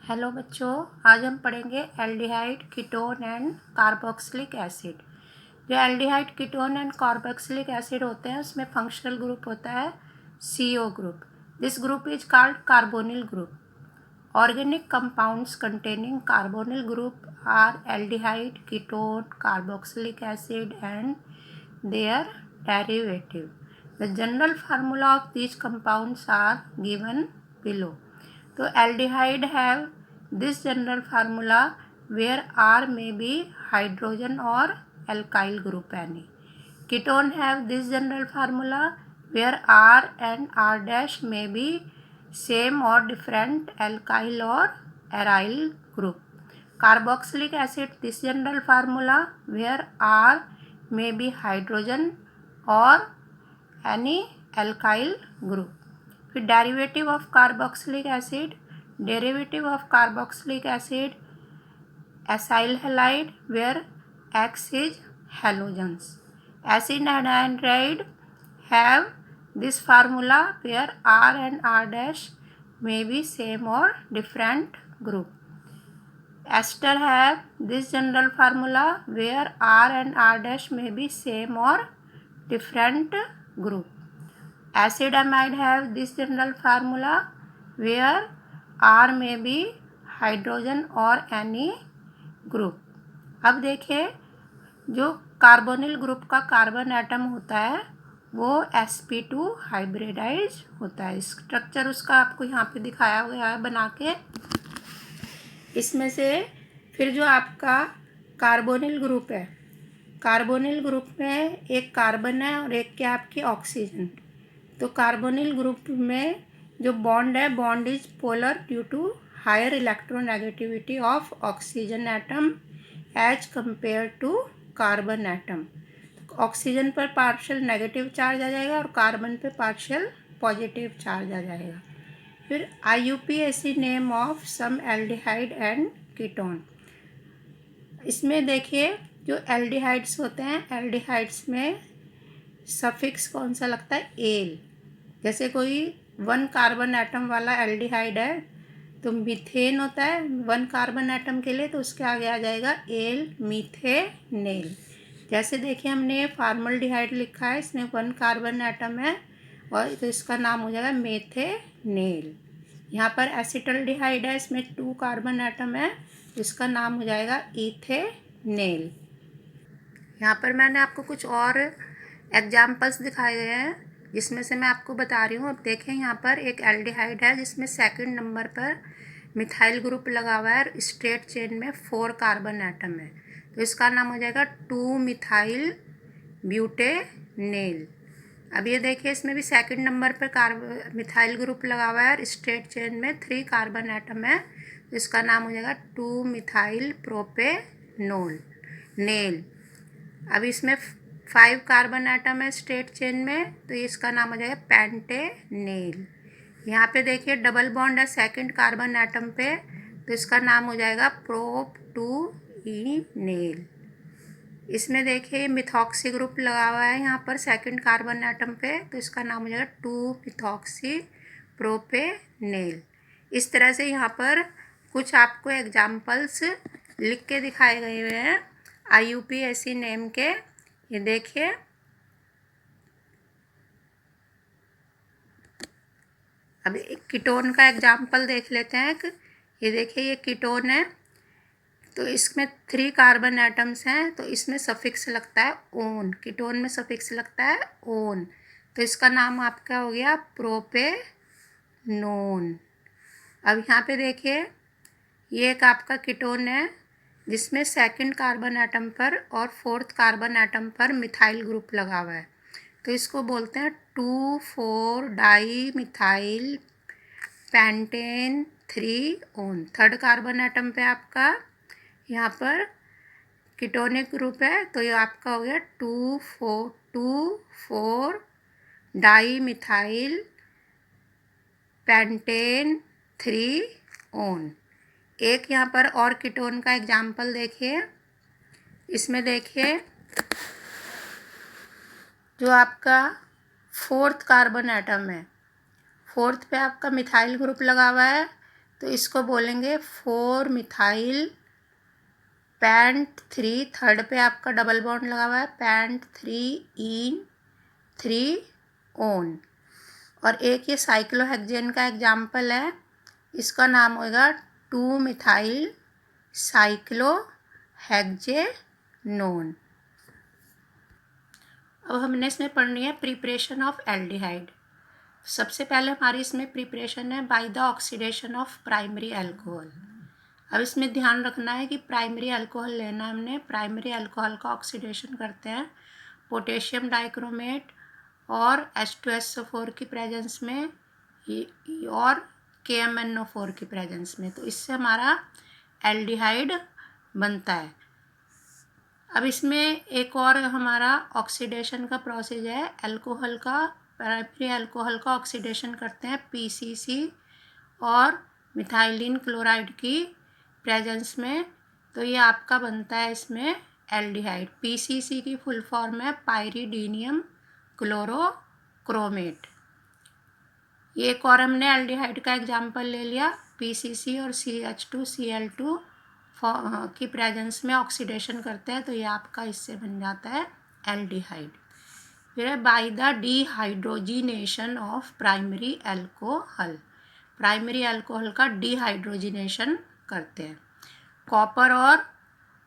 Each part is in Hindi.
हेलो बच्चों, आज हम पढ़ेंगे aldehyde, ketone and carboxylic acid. जो aldehyde, ketone and carboxylic acid होते हैं उसमें फंक्शनल ग्रुप होता है CO group. This group is called carbonyl group. Organic compounds containing carbonyl group are aldehyde, ketone, carboxylic acid and their derivative. The general formula of these compounds are given below. तो aldehyde have this general formula where R may be hydrogen or alkyl group any. Ketone have this general formula where R and R dash may be same or different alkyl or aryl group. Carboxylic acid this general formula where R may be hydrogen or any alkyl group. फिर derivative of carboxylic acid, acyl halide where X is halogens. Acid anhydride have this formula where R and R dash may be same or different group. Ester have this general formula where R and R dash may be same or different group. Acid amide have this general formula where R may be hydrogen or any group. अब देखिए, जो कार्बोनिल ग्रुप का कार्बन एटम होता है वो sp2 हाइब्रिडाइज होता है. स्ट्रक्चर उसका आपको यहाँ पे दिखाया गया है बना के. इसमें से फिर जो आपका कार्बोनिल ग्रुप है, कार्बोनिल ग्रुप में एक कार्बन है और एक क्या आपकी ऑक्सीजन. तो कार्बोनिल ग्रुप में जो बॉन्ड है, bond is polar due to higher electronegativity of oxygen atom as compare to carbon atom. Oxygen पर पार्शियल नेगेटिव चार्ज आ जाएगा और कार्बन पे पार्शियल पॉजिटिव चार्ज आ जाएगा. फिर IUPAC name of some aldehyde and ketone. इसमें देखिए, जो एल्डिहाइड्स होते हैं, एल्डिहाइड्स में सफिक्स कौन सा लगता है? एल. जैसे कोई 1 कार्बन एटम वाला एल्डिहाइड है तो मीथेन होता है 1 कार्बन एटम के लिए, तो उसके आगे आ जाएगा एल, मीथेनेल. जैसे देखिए, हमने फॉर्मल्डिहाइड लिखा है, इसमें 1 कार्बन एटम है और तो इसका नाम हो जाएगा मेथेनेल. यहाँ पर एसिटल्डिहाइड है, इसमें 2 कार्बन एटम है, इसका नाम हो जाएगा इथेनेल. यहाँ पर मैंने आपको कुछ और एग्जाम्पल्स दिखाए गए हैं जिसमें से मैं आपको बता रही हूँ. अब देखें, यहाँ पर एक एल्डिहाइड है जिसमें सेकंड नंबर पर मिथाइल ग्रुप लगा हुआ है, स्ट्रेट चेन में 4 कार्बन एटम है, तो इसका नाम हो जाएगा 2 मिथाइल ब्यूटेनेल. अब ये देखिए, इसमें भी सेकंड नंबर पर मिथाइल ग्रुप लगा हुआ है, स्ट्रेट चेन में 3 कार्बन एटम है, तो इसका नाम हो जाएगा 2 मिथाइल प्रोपेनोल नेल. अब इसमें 5 कार्बन एटम है स्ट्रेट चेन में, तो इसका नाम हो जाएगा पेंटेनेल. यहाँ पे देखिए, डबल बॉन्ड है सेकंड कार्बन एटम पे, तो इसका नाम हो जाएगा प्रोप 2 इनेल. इसमें देखिए, मिथॉक्सी ग्रुप लगा हुआ है यहाँ पर सेकंड कार्बन एटम पे, तो इसका नाम हो जाएगा 2 मिथॉक्सी प्रोपेनेल. इस तरह से यहाँ पर कुछ आपको एग्जाम्पल्स लिख के दिखाए गए हुए हैं IUPAC नेम के. ये देखिए, अब एक कीटोन का एग्जाम्पल देख लेते हैं. ये देखिए, ये कीटोन है, तो इसमें 3 कार्बन एटम्स हैं, तो इसमें सफिक्स लगता है ओन. कीटोन में सफिक्स लगता है ओन, तो इसका नाम आपका हो गया प्रोपेनोन. अब यहाँ पे देखिए, ये एक आपका कीटोन है जिसमें सेकंड कार्बन एटम पर और 4th कार्बन एटम पर मिथाइल ग्रुप लगा हुआ है, तो इसको बोलते हैं 2,4 di methyl pentane 3 own. 3rd carbon atom पे आपका यहाँ पर कीटोनिक ग्रुप है, तो ये आपका हो गया 2,4 डाई मिथाइल पेंटेन 3 ओन. एक यहाँ पर और कीटोन का एग्जाम्पल देखिए. इसमें देखिए, जो आपका 4th कार्बन एटम है, 4th पे आपका मिथाइल ग्रुप लगा हुआ है, तो तो इसको बोलेंगे 4 मिथाइल पेंट 3, थर्ड पे आपका डबल बॉन्ड लगा हुआ है, पेंट 3 इन 3 ओन। और एक ये साइक्लोहेक्सेन का एग्जाम्पल है, इसका नाम होगा 2 मिथाइल साइक्लोहेक्सेनोन। अब हमने इसमें पढ़नी है प्रिपरेशन ऑफ एल्डिहाइड। सबसे पहले हमारी इसमें प्रिपरेशन है by the oxidation of primary alcohol. अब इसमें ध्यान रखना है कि प्राइमरी अल्कोहल लेना है हमने। प्राइमरी अल्कोहल का ऑक्सीडेशन करते हैं पोटेशियम डाइक्रोमेट और H2SO4 की प्रेजेंस में और KMnO4 की प्रेजेंस में, तो इससे हमारा एल्डिहाइड बनता है। अब इसमें एक और हमारा ऑक्सीडेशन का प्रोसेस है अल्कोहल का, प्राइमरी अल्कोहल का ऑक्सीडेशन करते हैं PCC और मिथाइलिन क्लोराइड की प्रेजेंस में, तो ये आपका बनता है इसमें एल्डिहाइड। PCC की फुल फॉर्म है पाइरिडीनियम क्लोरोक्रोमेट। ये एक और हमने एल्डिहाइड का एग्जाम्पल ले लिया, PCC और CH2Cl2 की प्रेजेंस में ऑक्सीडेशन करते हैं, तो ये आपका इससे बन जाता है एल्डिहाइड। फिर है by the dehydrogenation of primary alcohol. Primary alcohol का डिहाइड्रोजिनेशन करते हैं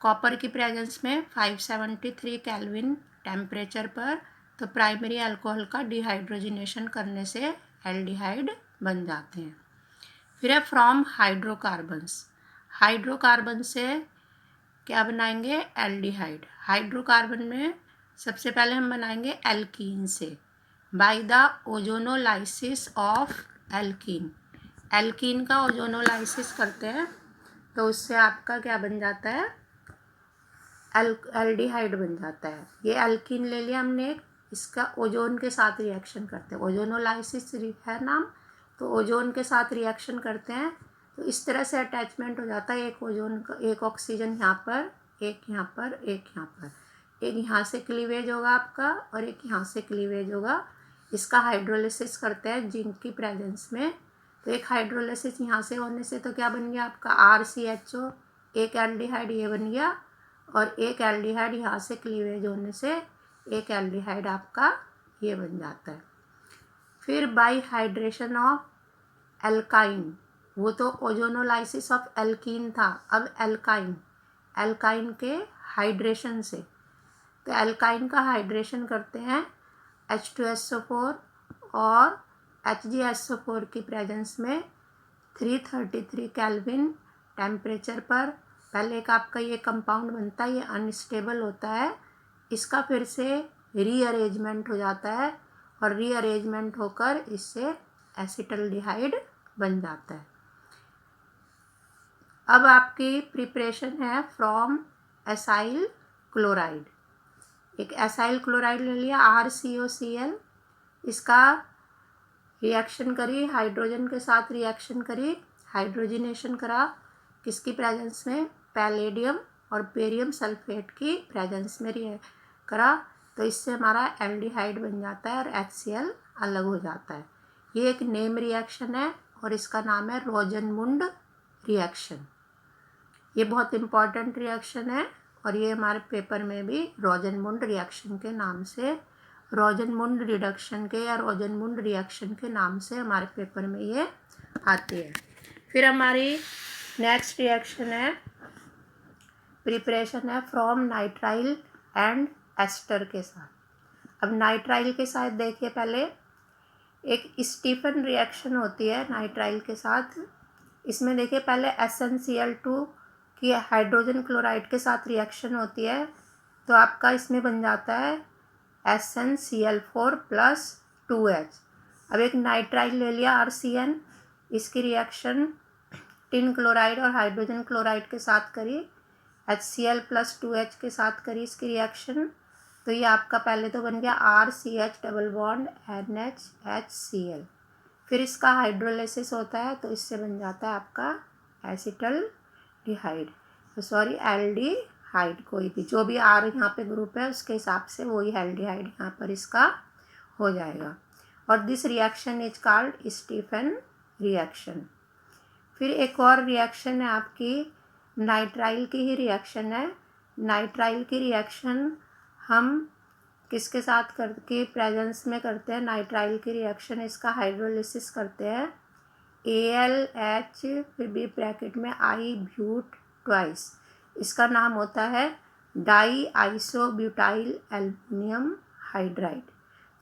कॉपर की प्रेजेंस में 573 केल्विन टेम्परेचर पर, तो प्राइमरी अल्कोहल का डिहाइड्रोजिनेशन करने से एल्डिहाइड बन जाते हैं। फिर है फ्रॉम हाइड्रोकार्बन्स। हाइड्रोकार्बन से क्या बनाएंगे एल्डिहाइड। हाइड्रोकार्बन में सबसे पहले हम बनाएंगे एल्कीन से by the ozonolysis of alkene. Alkene का ओजोनोलाइसिस करते हैं तो उससे आपका क्या बन जाता है एल्डिहाइड बन जाता है। ये एल्कीन ले लिया हमने, इसका ओजोन के साथ रिएक्शन करते हैं, ओजोनोलाइसिस है नाम, तो ओजोन के साथ रिएक्शन करते हैं, तो इस तरह से अटैचमेंट हो जाता है। एक ओजोन का एक ऑक्सीजन यहाँ पर, एक यहाँ पर, एक यहाँ पर, एक यहाँ से क्लीवेज होगा आपका और एक यहाँ से क्लीवेज होगा। इसका हाइड्रोलिसिस करते हैं जिंक की प्रेजेंस में, तो एक हाइड्रोलिसिस यहाँ से होने से तो क्या बन गया आपका RCHO, एक एल्डिहाइड ये बन गया, और एक एल्डिहाइड यहाँ से क्लीवेज होने से एक एल्डिहाइड आपका ये बन जाता है। फिर बाय हाइड्रेशन ऑफ एल्काइन, वो तो ओजोनोलाइसिस ऑफ एल्कीन था, अब एल्काइन के हाइड्रेशन से, तो एल्काइन का हाइड्रेशन करते हैं H2SO4 और HgSO4 की प्रेजेंस में 333 केल्विन टेम्परेचर पर। पहले एक आपका ये कंपाउंड बनता है, ये अनस्टेबल होता है, इसका फिर से रीअरेंजमेंट हो जाता है और रीअरेंजमेंट होकर इससे एसिटल्डिहाइड बन जाता है। अब आपकी प्रिपरेशन है फ्रॉम एसाइल क्लोराइड। एक एसाइल क्लोराइड ले लिया RCOCl, इसका रिएक्शन करी, हाइड्रोजन के साथ रिएक्शन करी, हाइड्रोजिनेशन करा, किसकी प्रेजेंस में पैलेडियम और बेरियम सल्फेट की प्रेजेंस में करा, तो इससे हमारा एल्डिहाइड बन जाता है और HCl अलग हो जाता है। ये एक नेम रिएक्शन है और इसका नाम है रोजनमुंड रिएक्शन। ये बहुत इम्पॉर्टेंट रिएक्शन है और ये हमारे पेपर में भी रोजनमुंड रिएक्शन के नाम से, रोजनमुंड रिडक्शन के या रोजनमुंड रिएक्शन के नाम से हमारे पेपर में ये आती है। फिर हमारी नेक्स्ट रिएक्शन है प्रिपरेशन है फ्रॉम नाइट्राइल एंड एस्टर के साथ। अब नाइट्राइल के साथ देखिए, पहले एक स्टीफन रिएक्शन होती है नाइट्राइल के साथ। इसमें देखिए पहले SnCl2 की हाइड्रोजन क्लोराइड के साथ रिएक्शन होती है, तो आपका इसमें बन जाता है SnCl4 + 2H। अब एक नाइट्राइल ले लिया RCN, इसकी रिएक्शन टिन क्लोराइड और हाइड्रोजन क्लोराइड के साथ करी, HCl + 2H के साथ करी इसकी रिएक्शन, तो ये आपका पहले तो बन गया RCH डबल बॉन्ड NHHCl। फिर इसका हाइड्रोलिसिस होता है तो इससे बन जाता है आपका एसिटल्डिहाइड, तो सॉरी एल्डिहाइड, कोई भी जो भी R यहाँ पे ग्रुप है उसके हिसाब से वही एल्डिहाइड यहाँ पर इसका हो जाएगा। और this reaction is called Stephen reaction. फिर एक और रिएक्शन है आपकी नाइट्राइल की ही रिएक्शन है। नाइट्राइल की रिएक्शन हम किसके साथ करके प्रेजेंस में करते हैं? नाइट्राइल की रिएक्शन इसका हाइड्रोलिसिस करते हैं। AlH फिर बी ब्रैकेट में I ब्यूट ट्वाइस, इसका नाम होता है डाई आइसोब्यूटाइल एल्युमिनियम हाइड्राइड।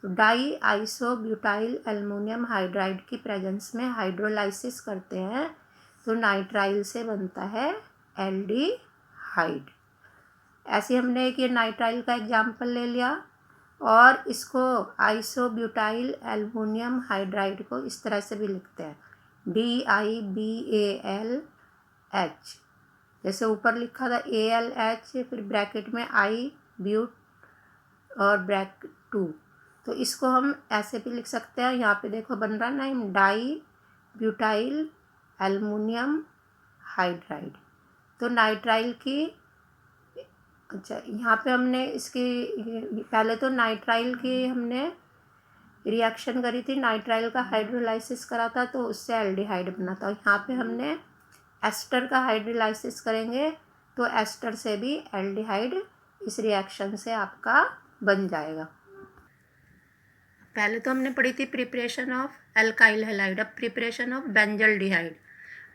तो डाई आइसोब्यूटाइल एल्युमिनियम हाइड्राइड की प्रेजेंस में हाइड्रोलाइसिस करते हैं तो नाइट्राइल से बनता है एल्डिहाइड। ऐसे हमने एक ये नाइट्राइल का एग्जाम्पल ले लिया और इसको आइसोब्यूटाइल एल्युमिनियम हाइड्राइड को इस तरह से भी लिखते हैं DIBALH, जैसे ऊपर लिखा था ALH फिर ब्रैकेट में I ब्यूट और ब्रैकेट 2, तो इसको हम ऐसे भी लिख सकते हैं। यहाँ पे देखो बन रहा है ना डाई ब्यूटाइल एल्युमिनियम हाइड्राइड। तो नाइट्राइल की अच्छा यहाँ पे हमने इसकी पहले तो नाइट्राइल की हमने रिएक्शन करी थी, नाइट्राइल का हाइड्रोलाइसिस करा था तो उससे एल्डिहाइड बना था। यहाँ पे हमने एस्टर का हाइड्रोलाइसिस करेंगे तो एस्टर से भी एल्डिहाइड इस रिएक्शन से आपका बन जाएगा। पहले तो हमने पढ़ी थी प्रिपरेशन ऑफ एल्काइल हैलाइड, अब preparation of benzaldehyde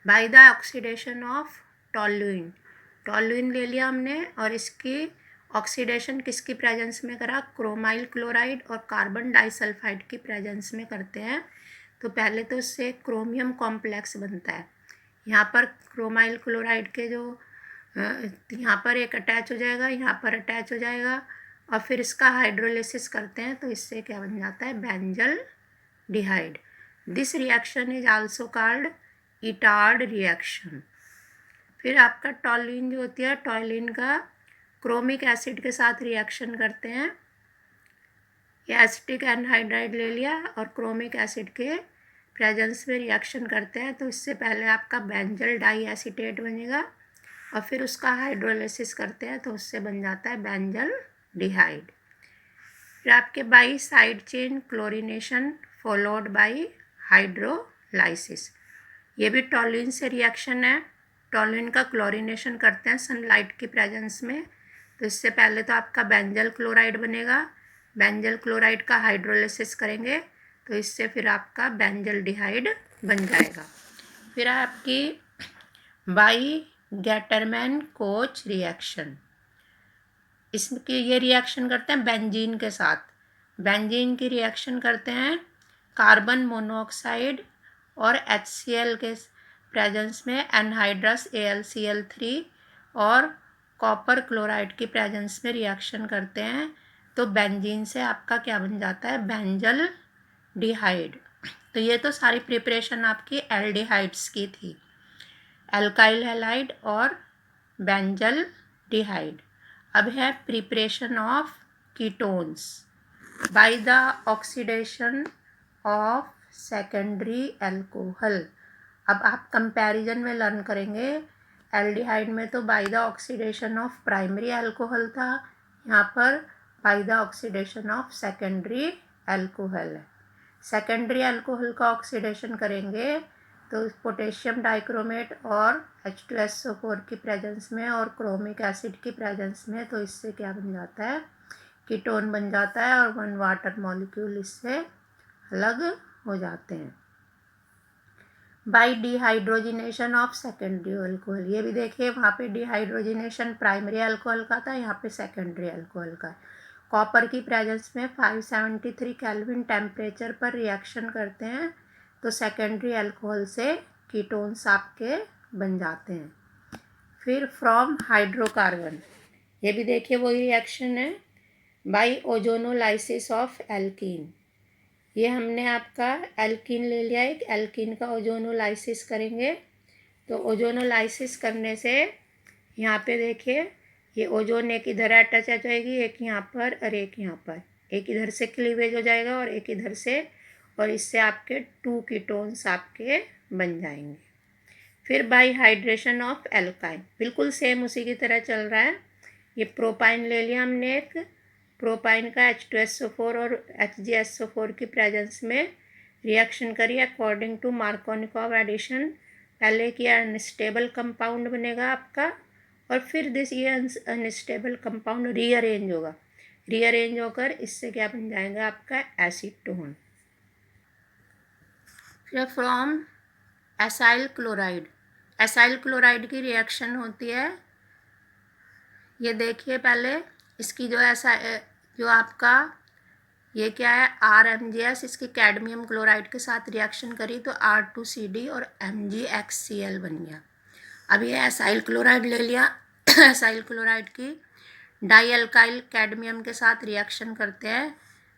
by the oxidation of toluene. Toluene ले लिया हमने और इसकी ऑक्सीडेशन किसकी प्रेजेंस में करा? क्रोमाइल क्लोराइड और कार्बन डाइसल्फाइड की प्रेजेंस में करते हैं। तो पहले तो इससे क्रोमियम कॉम्प्लेक्स बनता है। यहाँ पर क्रोमाइल क्लोराइड के जो यहाँ पर एक अटैच हो जाएगा, यहाँ पर अटैच हो जाएगा और फिर इसका हाइड्रोलिसिस करते हैं तो इससे क्या बन जाता है? Benzaldehyde. This reaction is also called Etard reaction. फिर आपका टॉल्यूइन जो होती है, टॉल्यूइन का क्रोमिक एसिड के साथ रिएक्शन करते हैं। ये एसिटिक एनहाइड्राइड ले लिया और क्रोमिक एसिड के प्रेजेंस में रिएक्शन करते हैं तो इससे पहले आपका बेंजल डाई एसीटेट बनेगा और फिर उसका हाइड्रोलिसिस करते हैं तो उससे बन जाता है बेंजल डिहाइड। फिर आपके by side chain chlorination followed by hydrolysis, ये भी टॉल्यूइन से रिएक्शन है। टॉल्यूइन का क्लोरीनेशन करते हैं सनलाइट की प्रेजेंस में तो इससे पहले तो आपका बेंजल क्लोराइड बनेगा, बेंजल क्लोराइड का हाइड्रोलिसिस करेंगे तो इससे फिर आपका बेंजल डिहाइड बन जाएगा। फिर आपकी बाई गैटरमैन कोच रिएक्शन, इसकी ये रिएक्शन करते हैं बेंजीन के साथ। बेंजीन की रिएक्शन करते हैं कार्बन मोनोऑक्साइड और HCl के प्रेजेंस में एनहाइड्रस AlCl3 और कॉपर क्लोराइड की प्रेजेंस में रिएक्शन करते हैं तो बेंजीन से आपका क्या बन जाता है? बेंजल डिहाइड। तो ये तो सारी प्रिपरेशन आपकी एल्डिहाइड्स की थी, एल्काइल हैलाइड और बेंजल डिहाइड। अब है preparation of ketones by the oxidation of secondary alcohol. अब आप कंपैरिजन में लर्न करेंगे, एल्डिहाइड में तो by the oxidation of primary alcohol था, यहाँ पर by the oxidation of secondary alcohol है। सेकेंडरी अल्कोहल का ऑक्सीडेशन करेंगे तो पोटेशियम डाइक्रोमेट और H2SO4 की प्रेजेंस में और क्रोमिक एसिड की प्रेजेंस में, तो इससे क्या बन जाता है? कीटोन बन जाता है और 1 वाटर मॉलिक्यूल इससे अलग हो जाते हैं। By dehydrogenation of secondary alcohol, ये भी देखिए वहाँ पे डिहाइड्रोजिनेशन प्राइमरी अल्कोहल का था, यहाँ पे सेकेंडरी अल्कोहल का। कॉपर की प्रेजेंस में 573 केल्विन टेम्परेचर पर रिएक्शन करते हैं तो सेकेंडरी अल्कोहल से कीटोन्स आपके बन जाते हैं। फिर फ्रॉम हाइड्रोकार्बन, ये भी देखिए वही रिएक्शन है बाई ओजोनोलाइसिस ऑफ एल्कीन। ये हमने आपका एल्कीन ले लिया, एक एल्कीन का ओजोनोलाइसिस करेंगे तो ओजोनोलाइसिस करने से यहाँ पे देखिए ये ओजोन एक इधर अटैच हो जाएगी, एक यहाँ पर और एक यहाँ पर, एक इधर से क्लीवेज हो जाएगा और एक इधर से, और इससे आपके 2 कीटोन्स आपके बन जाएंगे। फिर बाई हाइड्रेशन ऑफ एल्काइन, बिल्कुल सेम उसी की तरह चल रहा है। ये प्रोपाइन ले लिया हमने, एक प्रोपाइन का H2SO4 और HgSO4 की प्रेजेंस में रिएक्शन करी अकॉर्डिंग टू मार्कोनिकॉव एडिशन पहले कि अनस्टेबल कंपाउंड बनेगा आपका, और फिर ये अनस्टेबल कंपाउंड रीअरेंज होगा, रीअरेंज होकर इससे क्या बन जाएगा आपका एसीटोन। फिर from acyl chloride, acyl chloride की रिएक्शन होती है, ये देखिए पहले इसकी जो आपका ये क्या है RMgS, इसकी कैडमियम क्लोराइड के साथ रिएक्शन करी तो R2CD और MgXCl बन गया। अब ये एसाइल क्लोराइड ले लिया, एसाइल क्लोराइड की डाई अल्काइल कैडमियम के साथ रिएक्शन करते हैं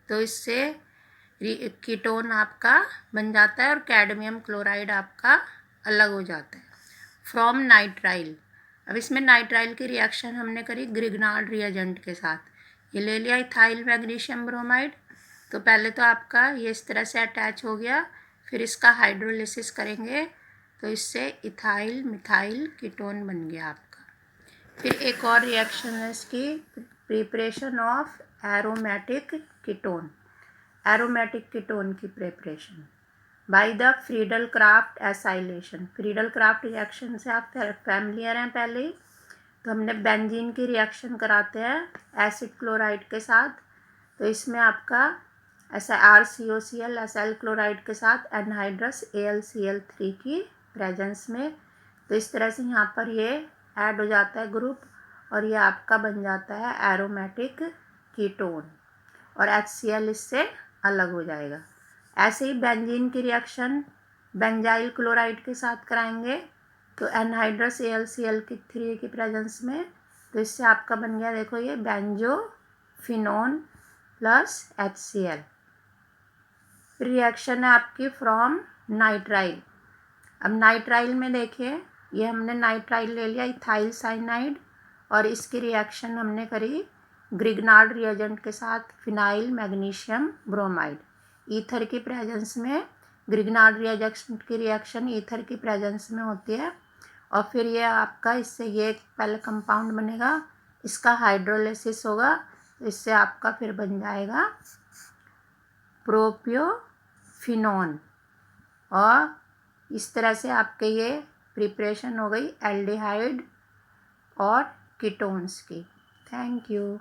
तो इससे कीटोन आपका बन जाता है और कैडमियम क्लोराइड आपका अलग हो जाता है। फ्रॉम नाइट्राइल, अब इसमें नाइट्राइल की रिएक्शन हमने करी ग्रिग्नार्ड रिएजेंट के साथ, ये ले लिया इथाइल मैग्नीशियम ब्रोमाइड, तो पहले तो आपका ये इस तरह से अटैच हो गया, फिर इसका हाइड्रोलिसिस करेंगे तो इससे इथाइल मिथाइल कीटोन बन गया आपका। फिर एक और रिएक्शन है इसकी, preparation of aromatic ketone, aromatic ketone की preparation by the Friedel Crafts acylation. Friedel Crafts reaction से आप फैमिलियर हैं पहले ही, तो हमने बेंजीन की रिएक्शन कराते हैं एसिड क्लोराइड के साथ, तो इसमें आपका ऐसा RCOCl एसाइल क्लोराइड के साथ एनहाइड्रस AlCl3 की प्रेजेंस में, तो इस तरह से यहाँ पर ये ऐड हो जाता है ग्रुप और ये आपका बन जाता है एरोमेटिक कीटोन और HCl इससे अलग हो जाएगा। ऐसे ही बेंजीन की रिएक्शन बेंजाइल क्लोराइड के साथ कराएंगे तो एनहाइड्रस AlCl3 की प्रेजेंस में, तो इससे आपका बन गया देखो ये बेंजोफिनोन प्लस HCl। रिएक्शन है आपकी फ्रॉम नाइट्राइल, अब नाइट्राइल में देखिए ये हमने नाइट्राइल ले लिया इथाइल साइनाइड और इसकी रिएक्शन हमने करी ग्रिग्नार्ड रिएजेंट के साथ फिनाइल मैग्नीशियम ब्रोमाइड, ईथर की प्रेजेंस में ग्रिग्नार्ड रिएजेंट की रिएक्शन ईथर की प्रेजेंस में होती है और फिर ये आपका इससे ये पहले कंपाउंड बनेगा, इसका हाइड्रोलिसिस होगा तो इससे आपका फिर बन जाएगा प्रोपियोफिनोन और इस तरह से आपके ये प्रिपरेशन हो गई एल्डिहाइड और कीटोन्स की। Thank you.